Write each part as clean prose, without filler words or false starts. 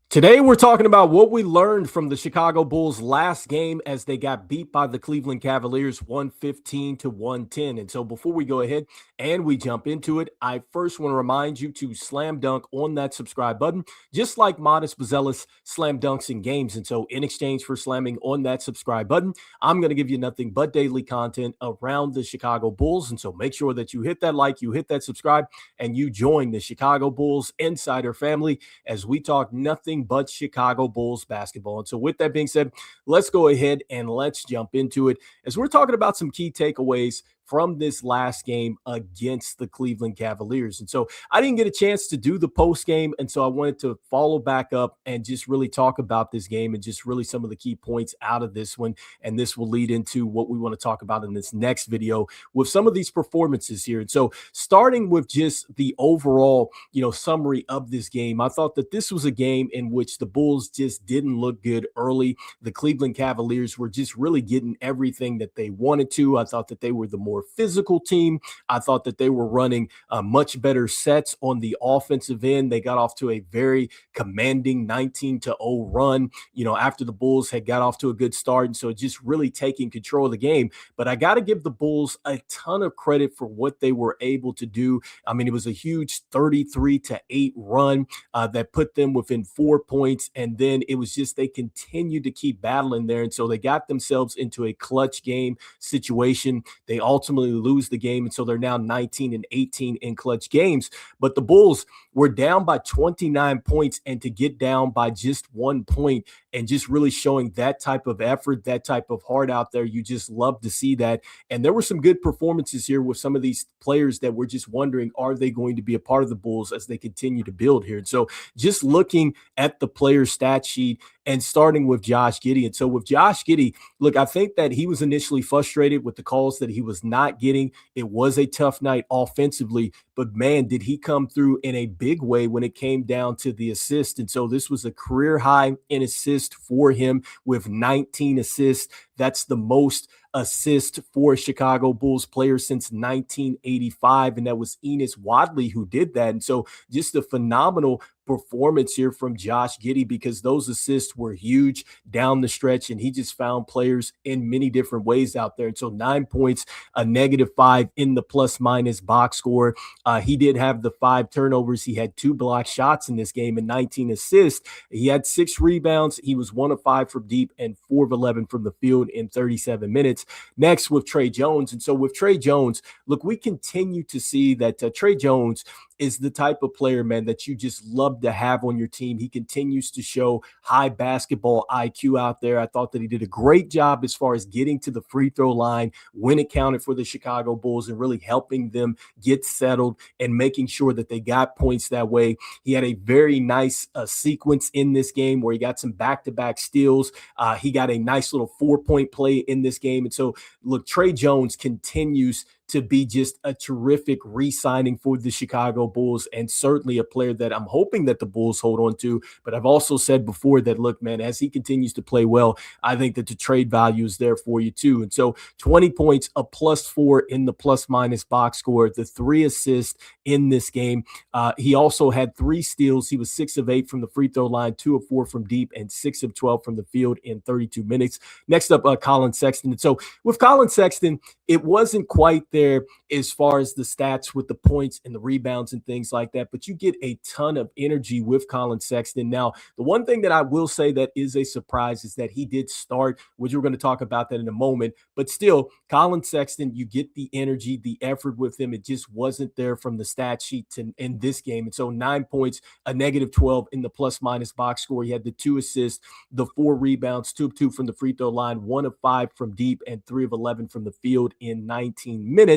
Today, we're talking about what we learned from the Chicago Bulls' last game as they got beat by the Cleveland Cavaliers 115 to 110. And so before we go ahead and we jump into it, I first want to remind you to slam dunk on that subscribe button, just like Matas Buzelis slam dunks in games. And so in exchange for slamming on that subscribe button, I'm going to give you nothing but daily content around the Chicago Bulls. And so make sure that you hit that like, you hit that subscribe, and you join the Chicago Bulls Insider family as we talk nothing but Chicago Bulls basketball. And so with that being said, let's go ahead and let's jump into it as we're talking about some key takeaways from this last game against the Cleveland Cavaliers. And so I didn't get a chance to do the post game. And so I wanted to follow back up and just really talk about this game and just really some of the key points out of this one. And this will lead into what we want to talk about in this next video with some of these performances here. And so starting with just the overall, summary of this game, I thought that this was a game in which the Bulls just didn't look good early. The Cleveland Cavaliers were just really getting everything that they wanted to. I thought that they were the more physical team. I thought that they were running much better sets on the offensive end. They got off to a very commanding 19-0 run, after the Bulls had got off to a good start. And so just really taking control of the game. But I got to give the Bulls a ton of credit for what they were able to do. I mean, it was a huge 33-8 run that put them within 4 points. And then it was just they continued to keep battling there. And so they got themselves into a clutch game situation. They ultimately lose the game, and so they're now 19-18 in clutch games. But the Bulls were down by 29 points, and to get down by just 1 point and just really showing that type of effort, that type of heart out there, you just love to see that. And there were some good performances here with some of these players that we're just wondering, are they going to be a part of the Bulls as they continue to build here? And so just looking at the player stat sheet and starting with Josh Giddey. And so with Josh Giddey, look, I think that he was initially frustrated with the calls that he was not getting. It was a tough night offensively, but man, did he come through in a big way when it came down to the assist. And so this was a career high in assists for him with 19 assists. That's the most assist for a Chicago Bulls player since 1985. And that was Enos Wadley who did that. And so just a phenomenal performance here from Josh Giddey, because those assists were huge down the stretch, and he just found players in many different ways out there. And so 9 points, a -5 in the plus-minus box score. He did have the 5 turnovers. He had 2 blocked shots in this game and 19 assists. He had 6 rebounds. He was 1 of 5 from deep and 4 of 11 from the field in 37 minutes. Next with Tre Jones. And so with Tre Jones, look, we continue to see that Tre Jones is the type of player, man, that you just love to have on your team. He continues to show high basketball IQ out there. I thought that he did a great job as far as getting to the free throw line when it counted for the Chicago Bulls and really helping them get settled and making sure that they got points that way. He had a very nice sequence in this game where he got some back-to-back steals. He got a nice little 4-point play in this game. And so, look, Tre Jones continues to be just a terrific re-signing for the Chicago Bulls, and certainly a player that I'm hoping that the Bulls hold on to. But I've also said before that, look, man, as he continues to play well, I think that the trade value is there for you too. And so 20 points, a +4 in the plus-minus box score, the 3 assists in this game. He also had 3 steals. He was 6 of 8 from the free throw line, 2 of 4 from deep, and 6 of 12 from the field in 32 minutes. Next up, Colin Sexton. And so with Colin Sexton, it wasn't quite there as far as the stats with the points and the rebounds and things like that, but you get a ton of energy with Colin Sexton. Now, the one thing that I will say that is a surprise is that he did start, which we're going to talk about that in a moment, but still, Colin Sexton, you get the energy, the effort with him. It just wasn't there from the stat sheet in this game. And so 9 points, a -12 in the plus-minus box score. He had the 2 assists, the 4 rebounds, 2 of 2 from the free throw line, 1 of 5 from deep, and 3 of 11 from the field in 19 minutes.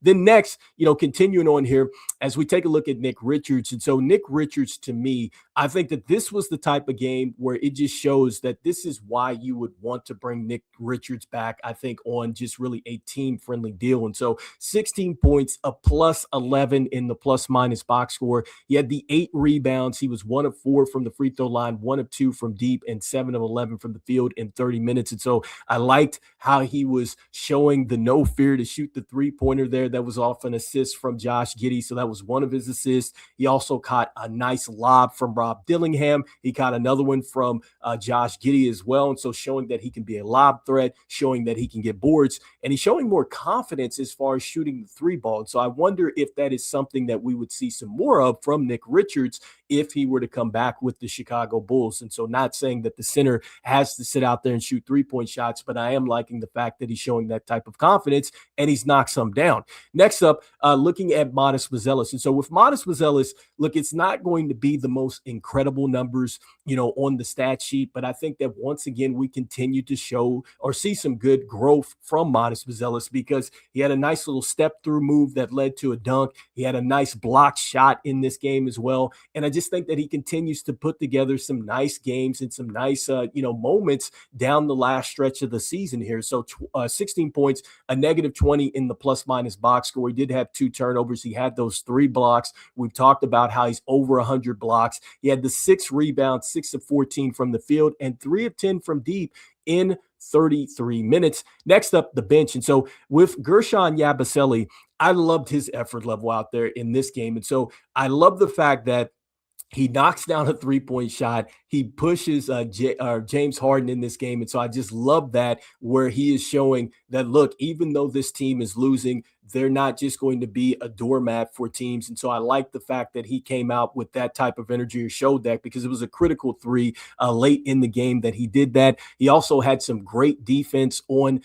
Then next, continuing on here, as we take a look at Nick Richards. And so Nick Richards, to me, I think that this was the type of game where it just shows that this is why you would want to bring Nick Richards back, I think, on just really a team-friendly deal. And so 16 points, a +11 in the plus-minus box score. He had the 8 rebounds. He was 1 of 4 from the free throw line, 1 of 2 from deep, and 7 of 11 from the field in 30 minutes. And so I liked how he was showing the no fear to shoot the three-pointer there. That was off an assist from Josh Giddey. So that was one of his assists. He also caught a nice lob from Rob Dillingham. He got another one from Josh Giddey as well. And so showing that he can be a lob threat, showing that he can get boards, and he's showing more confidence as far as shooting the three ball. And so I wonder if that is something that we would see some more of from Nick Richards if he were to come back with the Chicago Bulls. And so not saying that the center has to sit out there and shoot 3-point shots, but I am liking the fact that he's showing that type of confidence and he's knocked some down. Next up, looking at Matas Buzelis. And so with Matas Buzelis, look, it's not going to be the most incredible numbers, on the stat sheet, but I think that once again, we continue to show or see some good growth from Matas Buzelis because he had a nice little step through move that led to a dunk. He had a nice block shot in this game as well. And I just think that he continues to put together some nice games and some nice, moments down the last stretch of the season here. So 16 points, a -20 in the plus-minus box score. He did have 2 turnovers. He had those 3 blocks. We've talked about how he's over 100 blocks. He had the 6 rebounds, 6 of 14 from the field, and 3 of 10 from deep in 33 minutes. Next up, the bench. And so with Gershon Yabusele, I loved his effort level out there in this game. And so I love the fact that he knocks down a 3-point shot. He pushes James Harden in this game. And so I just love that where he is showing that, look, even though this team is losing, they're not just going to be a doormat for teams. And so I like the fact that he came out with that type of energy or showed that because it was a critical 3 late in the game that he did that. He also had some great defense on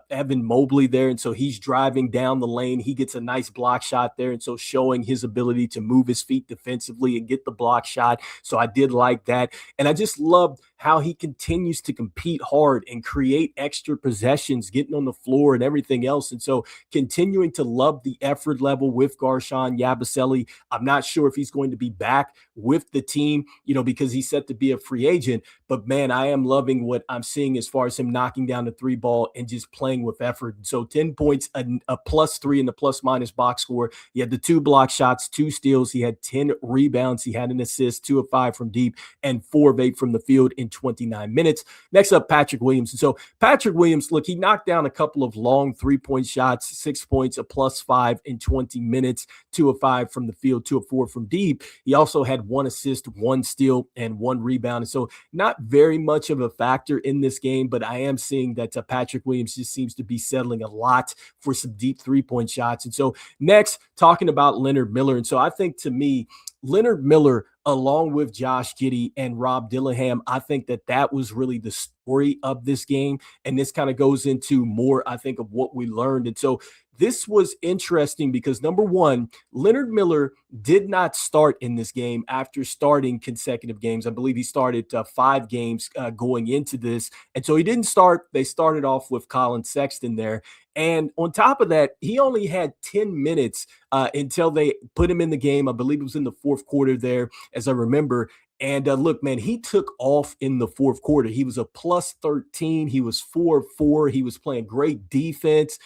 Evan Mobley there. And so he's driving down the lane. He gets a nice block shot there. And so showing his ability to move his feet defensively and get the block shot. So I did like that. And I just loved how he continues to compete hard and create extra possessions, getting on the floor and everything else. And so continuing to love the effort level with Gershon Yabusele. I'm not sure if he's going to be back with the team, because he's set to be a free agent. But man, I am loving what I'm seeing as far as him knocking down the 3 ball and just playing with effort. So 10 points, a +3 in the plus-minus box score. He had the 2 block shots, 2 steals. He had 10 rebounds. He had an assist, 2 of 5 from deep, and 4 of 8 from the field in 29 minutes. Next up, Patrick Williams. And so Patrick Williams, look, he knocked down a couple of long 3-point shots, 6 points, a +5 in 20 minutes, 2 of 5 from the field, 2 of 4 from deep. He also had 1 assist, 1 steal, and 1 rebound. And so not very much of a factor in this game, but I am seeing that Patrick Williams just seems to be settling a lot for some deep 3-point shots. And so next, talking about Leonard Miller. And so I think to me, Leonard Miller, along with Josh Giddey and Rob Dillingham, I think that was really the story of this game. And this kind of goes into more, I think, of what we learned. And so this was interesting because, number one, Leonard Miller did not start in this game after starting consecutive games. I believe he started 5 games going into this. And so he didn't start. They started off with Colin Sexton there. And on top of that, he only had 10 minutes until they put him in the game. I believe it was in the 4th quarter there, as I remember. And look, man, he took off in the 4th quarter. He was a +13. He was 4-4. He was playing great defense.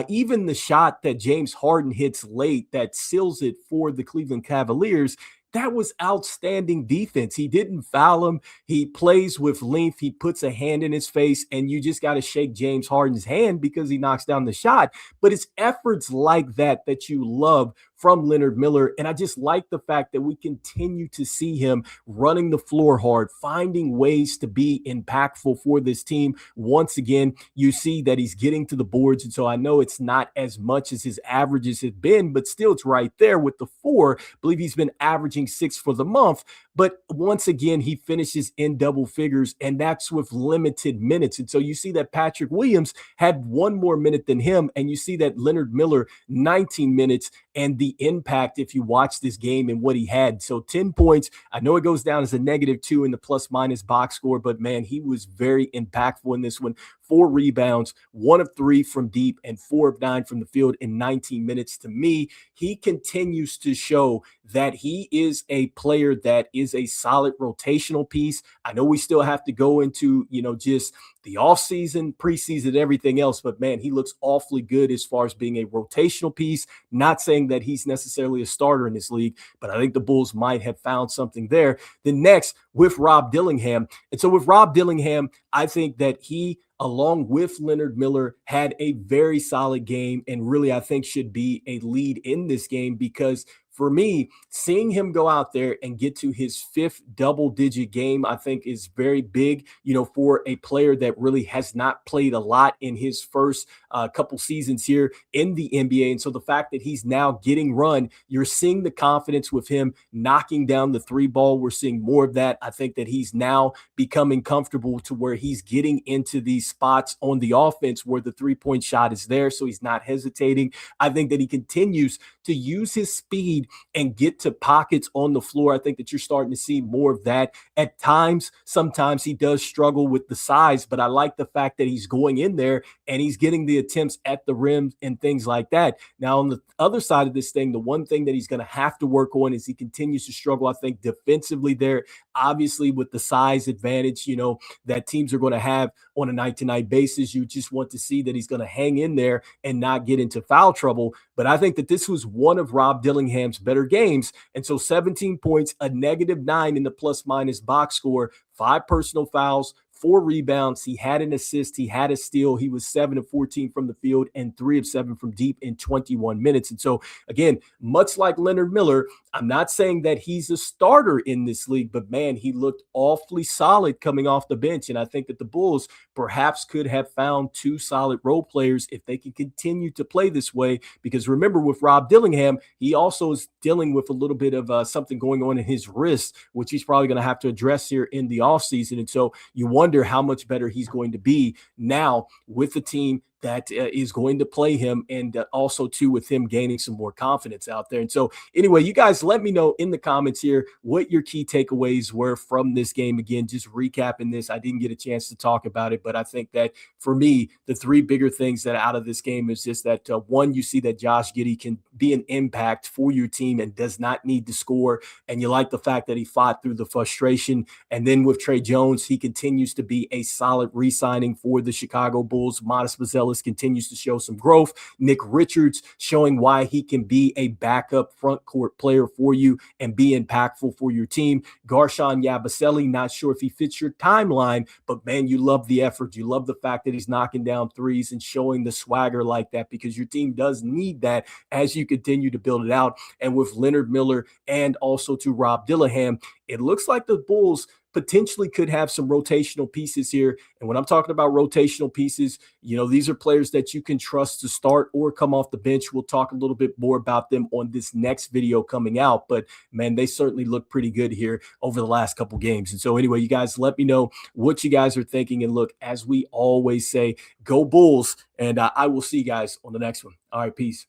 Even the shot that James Harden hits late that seals it for the Cleveland Cavaliers, that was outstanding defense. He didn't foul him. He plays with length. He puts a hand in his face, and you just got to shake James Harden's hand because he knocks down the shot. But it's efforts like that you love from Leonard Miller. And I just like the fact that we continue to see him running the floor hard, finding ways to be impactful for this team. Once again, you see that he's getting to the boards. And so I know it's not as much as his averages have been, but still it's right there with the 4. I believe he's been averaging 6 for the month. But once again, he finishes in double figures, and that's with limited minutes. And so you see that Patrick Williams had 1 more minute than him, and you see that Leonard Miller, 19 minutes, and the impact if you watch this game and what he had. So 10 points. I know it goes down as a -2 in the plus-minus box score, but man, he was very impactful in this one. 4 rebounds, 1 of 3 from deep, and 4 of 9 from the field in 19 minutes. To me, he continues to show that he is a player that is a solid rotational piece. I know we still have to go into, just the offseason, preseason, everything else, but man, he looks awfully good as far as being a rotational piece. Not saying that he's necessarily a starter in this league, but I think the Bulls might have found something there. Then next, with Rob Dillingham. And so with Rob Dillingham, I think that he, along with Leonard Miller, had a very solid game and really, I think, should be a lead in this game because for me, seeing him go out there and get to his fifth double-digit game, I think is very big, for a player that really has not played a lot in his first couple seasons here in the NBA. And so the fact that he's now getting run, you're seeing the confidence with him knocking down the three ball. We're seeing more of that. I think that he's now becoming comfortable to where he's getting into these spots on the offense where the three-point shot is there, so he's not hesitating. I think that he continues to use his speed and get to pockets on the floor. I think that you're starting to see more of that. At times, sometimes he does struggle with the size, but I like the fact that he's going in there and he's getting the attempts at the rim and things like that. Now, on the other side of this thing, the one thing that he's going to have to work on is he continues to struggle, I think, defensively there, obviously with the size advantage, that teams are going to have on a night-to-night basis. You just want to see that he's going to hang in there and not get into foul trouble. But I think that this was one of Rob Dillingham's better games. And so 17 points, a -9 in the plus-minus box score, 5 personal fouls, 4 rebounds. He had an assist. He had a steal. He was 7 of 14 from the field and 3 of 7 from deep in 21 minutes. And so, again, much like Leonard Miller, I'm not saying that he's a starter in this league, but man, he looked awfully solid coming off the bench. And I think that the Bulls perhaps could have found 2 solid role players if they can continue to play this way. Because remember, with Rob Dillingham, he also is dealing with a little bit of something going on in his wrist, which he's probably going to have to address here in the offseason. And so you wonder how much better he's going to be now with the team that is going to play him, and also too with him gaining some more confidence out there. And so anyway, you guys let me know in the comments here what your key takeaways were from this game. Again, just recapping this, I didn't get a chance to talk about it, but I think that for me, the 3 bigger things that out of this game is just that one, you see that Josh Giddey can be an impact for your team and does not need to score. And you like the fact that he fought through the frustration. And then with Tre Jones, he continues to be a solid re-signing for the Chicago Bulls. Matas Buzelis continues to show some growth. Nick Richards showing why he can be a backup front court player for you and be impactful for your team. Garshawn Yabusele, not sure if he fits your timeline, but man, you love the effort. You love the fact that he's knocking down threes and showing the swagger like that, because your team does need that as you continue to build it out. And with Leonard Miller and also to Rob Dillingham, it looks like the Bulls potentially could have some rotational pieces here. And when I'm talking about rotational pieces, these are players that you can trust to start or come off the bench. We'll talk a little bit more about them on this next video coming out, but man, they certainly look pretty good here over the last couple games. And so anyway, you guys let me know what you guys are thinking. And look, as we always say, go Bulls, and I will see you guys on the next one. All right, peace.